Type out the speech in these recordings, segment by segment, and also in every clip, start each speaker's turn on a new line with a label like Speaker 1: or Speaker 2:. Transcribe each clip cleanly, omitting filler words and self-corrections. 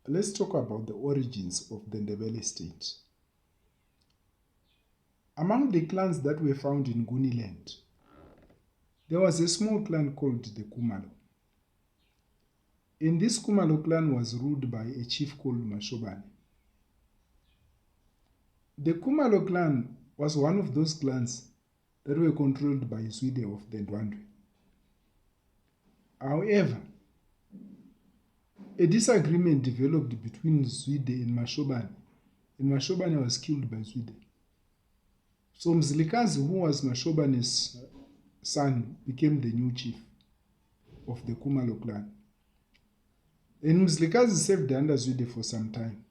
Speaker 1: Let's talk about the origins of the Ndebele state. Among the clans that were found in Nguni land, there was a small clan called the Kumalo. And this Kumalo clan was ruled by a chief called Mashobane. The Kumalo clan was one of those clans that were controlled by Zwide of the Ndwandwe. However, a disagreement developed between Zwide and Mashobane was killed by Zwide. So Mzilikazi, who was Mashobane's son, became the new chief of the Kumalo clan. And Mzilikazi served under Zwide for some time.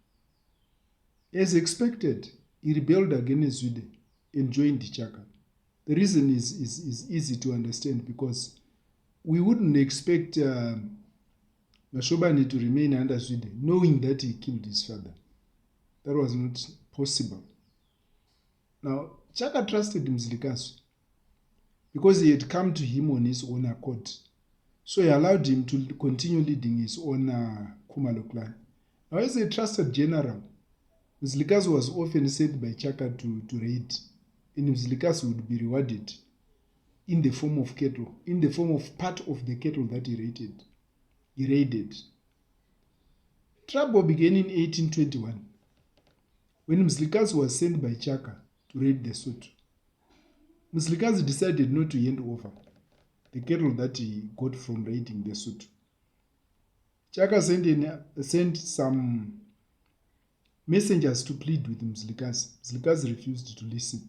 Speaker 1: As expected, he rebelled against Zwide and joined Chaka. The reason is easy to understand, because we wouldn't expect Mashobane to remain under Zwide, knowing that he killed his father. That was not possible. Now, Chaka trusted Mzilikazi because he had come to him on his own accord. So he allowed him to continue leading his own Kumalo clan. Now, as a trusted general, Mzilikazi was often sent by Chaka to raid, and Mzilikazi would be rewarded in the form of cattle, in the form of part of the cattle that he raided. Trouble began in 1821 when Mzilikazi was sent by Chaka to raid the Sotho. Mzilikazi decided not to hand over the cattle that he got from raiding the Sotho. Chaka sent some messengers to plead with Mzilikazi. Mzilikazi refused to listen.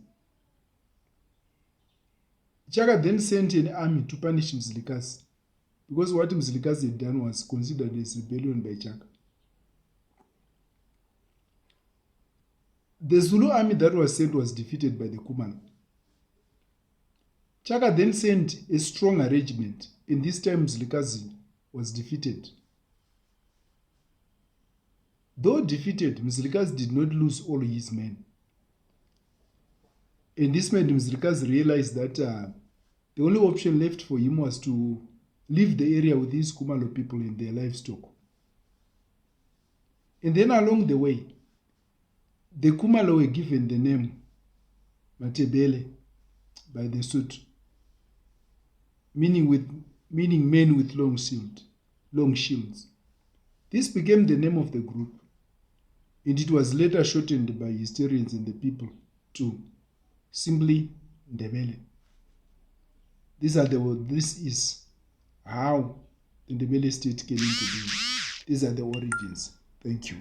Speaker 1: Chaka then sent an army to punish Mzilikazi, because what Mzilikazi had done was considered as rebellion by Chaka. The Zulu army that was sent was defeated by the Kumalo. Chaka then sent a stronger regiment, and this time Mzilikazi was defeated. Though defeated, Mzilikazi did not lose all his men. And this made Mzilikazi realize that the only option left for him was to leave the area with these Kumalo people and their livestock. And then along the way, the Kumalo were given the name Ndebele by the Sotho, meaning men with long shields. This became the name of the group, and it was later shortened by historians and the people to simply Ndebele. This is how the Ndebele state came into being. These are the origins. Thank you.